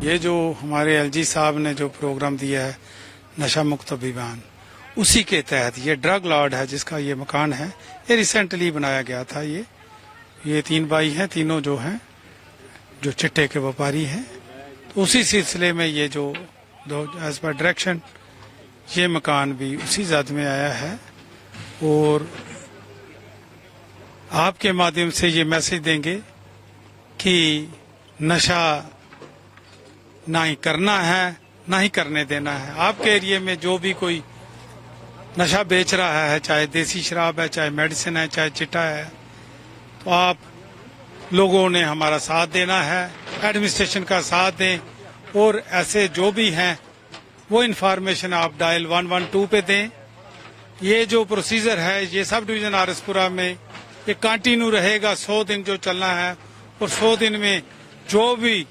ये जो हमारे एलजी साहब ने जो प्रोग्राम दिया है नशा मुक्त अभियान, उसी के तहत ये ड्रग लॉर्ड है जिसका ये मकान है, ये रिसेंटली बनाया गया था। ये 3 भाई हैं, तीनों जो हैं जो चिट्टे के व्यापारी हैं। तो उसी सिलसिले में ये जो एज पर डायरेक्शन ये मकान भी उसी ज़द में आया है। और आपके माध्यम से ये मैसेज देंगे कि नशा ना ही करना है ना ही करने देना है। आपके एरिया में जो भी कोई नशा बेच रहा है, चाहे देसी शराब है, चाहे मेडिसिन है, चाहे चिट्टा है, तो आप लोगों ने हमारा साथ देना है, एडमिनिस्ट्रेशन का साथ दें। और ऐसे जो भी हैं वो इन्फॉर्मेशन आप डायल 112 पे दें। ये जो प्रोसीजर है ये सब डिवीजन आरएसपुरा में ये कंटिन्यू रहेगा, 100 दिन जो चलना है। और 100 दिन में जो भी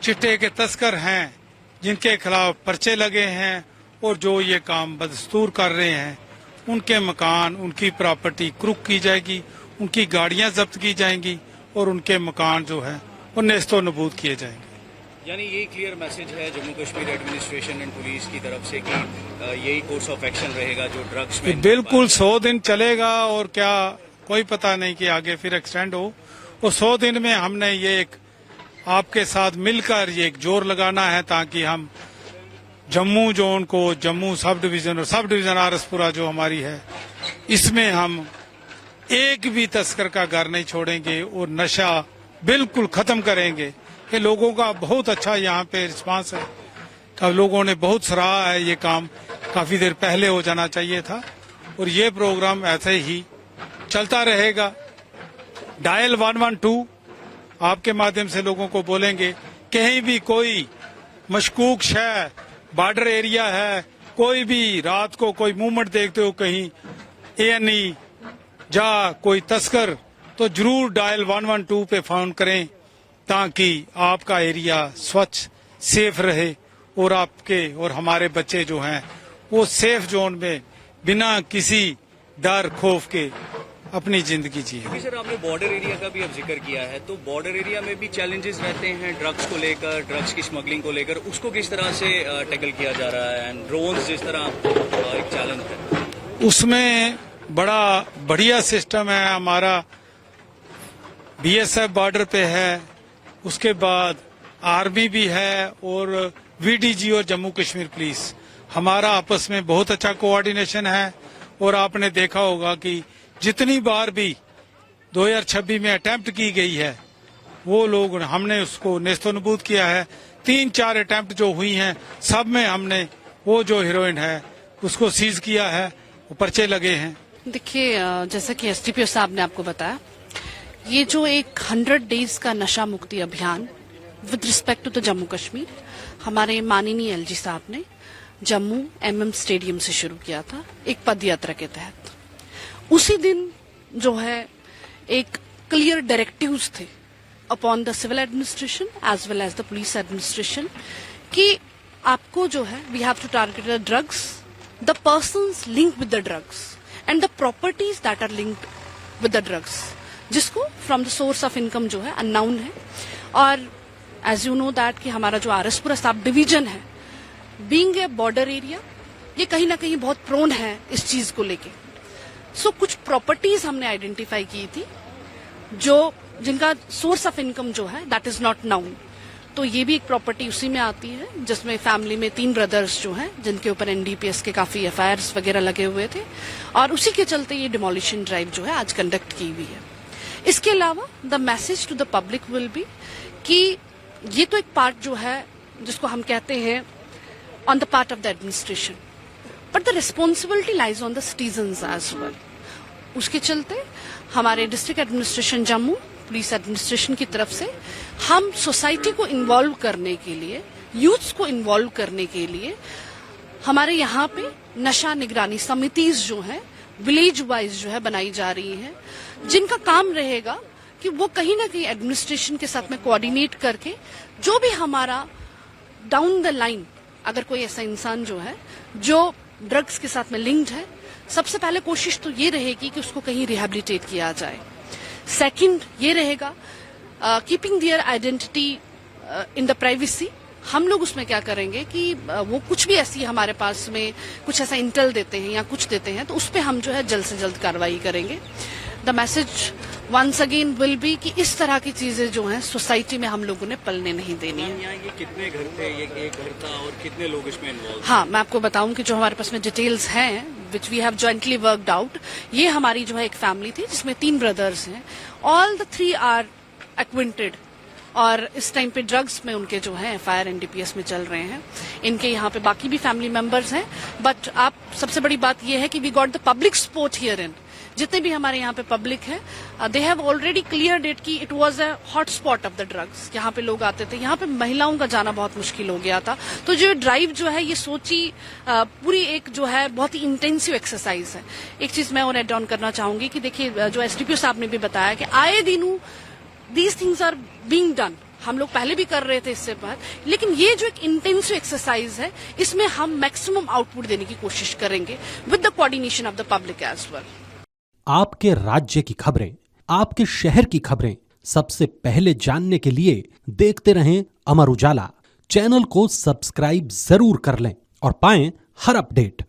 चिट्टे के तस्कर हैं, जिनके खिलाफ पर्चे लगे हैं और जो ये काम बदस्तूर कर रहे हैं, उनके मकान, उनकी प्रॉपर्टी क्रुक की जाएगी, उनकी गाड़ियां जब्त की जाएंगी और उनके मकान जो है वो नेस्तो नबूद किए जाएंगे। यानी ये क्लियर मैसेज है Jammu Kashmir administration and police की तरफ से कि यही कोर्स ऑफ एक्शन रहेगा जो ड्रग्स में बिल्कुल 100 दिन चलेगा और क्या कोई पता नहीं कि आगे फिर एक्सटेंड हो। और 100 दिन में हमने ये एक आपके साथ मिलकर ये एक जोर लगाना है ताकि हम जम्मू जोन को, जम्मू सब डिवीजन और सब डिवीजन आरएसपुरा जो हमारी है, इसमें हम एक भी तस्कर का घर नहीं छोड़ेंगे और नशा बिल्कुल खत्म करेंगे। कि लोगों का बहुत अच्छा यहाँ पे रिस्पांस है, कि लोगों ने बहुत सराहा है। ये काम काफी देर पहले हो जाना चाहिए था और ये प्रोग्राम ऐसे ही चलता रहेगा। डायल 112 आपके माध्यम से लोगों को बोलेंगे, कहीं भी कोई मशकूक शय, बॉर्डर एरिया है, कोई भी रात को कोई मूवमेंट देखते हो कहीं एएनई जा कोई तस्कर, तो जरूर डायल 112 पे फोन करें ताकि आपका एरिया स्वच्छ सेफ रहे और आपके और हमारे बच्चे जो हैं वो सेफ जोन में बिना किसी डर खौफ के अपनी जिंदगी जिए। सर, आपने बॉर्डर एरिया का भी अब जिक्र किया है, तो बॉर्डर एरिया में भी चैलेंजेस रहते हैं ड्रग्स को लेकर, ड्रग्स की स्मगलिंग को लेकर, उसको किस तरह से टैकल किया जा रहा है? एंड ड्रोन्स जिस तरह एक चैलेंज है, उसमें बड़ा बढ़िया सिस्टम है। हमारा बीएसएफ बॉर्डर पे है, उसके बाद आर्मी भी है और वीडीजी और जम्मू कश्मीर पुलिस, हमारा आपस में बहुत अच्छा कोऑर्डिनेशन है। और आपने देखा होगा कि जितनी बार भी 2026 में अटेम्प्ट की गई है वो लोग हमने उसको नेस्तोनबूद किया है। 3-4 अटेम्प्ट जो हुई हैं सब में हमने वो जो हीरोइन है उसको सीज किया है, वो पर्चे लगे हैं। देखिए, जैसा कि एसडीपीओ साहब ने आपको बताया, ये जो एक 100 डेज का नशा मुक्ति अभियान with respect to the Jammu Kashmir, हमारे माननीय एलजी साहब ने जम्मू एमएम स्टेडियम से शुरू किया था एक पद यात्रा के तहत। उसी दिन जो है एक क्लियर डायरेक्टिव्स थे upon the civil administration as well as the police administration कि आपको जो है we have to target the drugs, the persons linked with the drugs and the properties that are linked with the drugs, जिसको from the source of income जो है unknown है। और as you know that कि हमारा जो RS Pura sub division है, being a border area, ये कहीं ना कहीं बहुत प्रोन है इस चीज को लेके। सो कुछ प्रॉपर्टीज हमने आइडेंटिफाई की थी जो जिनका सोर्स ऑफ इनकम जो है दैट इज नॉट नाउन। तो ये भी एक प्रॉपर्टी उसी में आती है जिसमें फैमिली में 3 ब्रदर्स जो हैं जिनके ऊपर एनडीपीएस के काफी एफआईआर्स वगैरह लगे हुए थे और उसी के चलते ये डिमोलिशन ड्राइव जो है आज कंडक्ट की हुई है। इसके अलावा the message to the public will be कि ये तो एक पार्ट जो है जिसको हम कहते हैं on the part of the administration, but the responsibility lies on the citizens as well. उसके चलते हमारे district administration Jammu, police administration की तरफ से हम सोसाइटी को इन्वॉल्व करने के लिए, यूथ्स को इन्वॉल्व करने के लिए हमारे यहाँ पे नशा निगरानी समितिज जो है विलेज वाइज जो है बनाई जा रही है, जिनका काम रहेगा कि वो कहीं ना कहीं एडमिनिस्ट्रेशन के साथ में कोऑर्डिनेट करके जो भी हमारा डाउन द लाइन अगर कोई ऐसा इंसान जो है जो ड्रग्स के साथ में लिंक्ड है, सबसे पहले कोशिश तो ये रहेगी कि उसको कहीं रिहेबिलिटेट किया जाए। सेकंड ये रहेगा keeping their identity in the privacy हम लोग उसमें क्या करेंगे कि वो कुछ भी ऐसी हमारे पास में कुछ ऐसा इंटेल देते हैं या कुछ देते हैं तो उस पर हम जो है जल्द से जल्द कार्रवाई करेंगे। The message once again will be कि इस तरह की चीजें जो हैं सोसाइटी में हम लोगों ने पलने नहीं देनी है। यहाँ ये कितने घर थे, ये एक घर था और कितने लोग इसमें इन्वॉल्व? हाँ, मैं आपको बताऊं कि जो हमारे पास में डिटेल्स हैं which we have jointly worked out, ये हमारी जो है एक फैमिली थी जिसमें 3 ब्रदर्स हैं। ऑल द 3 आर एक्विंटेड और इस टाइम पे ड्रग्स में उनके जो है FIR NDPS में चल रहे हैं। इनके यहाँ पे बाकी भी फैमिली मेंबर्स हैं, बट आप सबसे बड़ी बात ये है कि we got the public support here in. जितने भी हमारे यहाँ पे पब्लिक है they have already cleared it कि it was a hot spot of the drugs. यहाँ पे लोग आते थे, यहाँ पे महिलाओं का जाना बहुत मुश्किल हो गया था। तो जो ड्राइव जो है ये सोची पूरी एक जो है बहुत ही इंटेंसिव एक्सरसाइज है। एक चीज मैं और एड ऑन करना चाहूंगी कि देखिए जो SDPO साहब ने भी बताया कि आए दिनों these things are being done. हम लोग पहले भी कर रहे थे इससे बाद, लेकिन ये जो एक इंटेंसिव एक्सरसाइज है इसमें हम मैक्सिमम आउटपुट देने की कोशिश करेंगे with the coordination of the public as well. आपके राज्य की खबरें, आपके शहर की खबरें सबसे पहले जानने के लिए देखते रहें अमर उजाला। चैनल को सब्सक्राइब जरूर कर लें और पाएं हर अपडेट।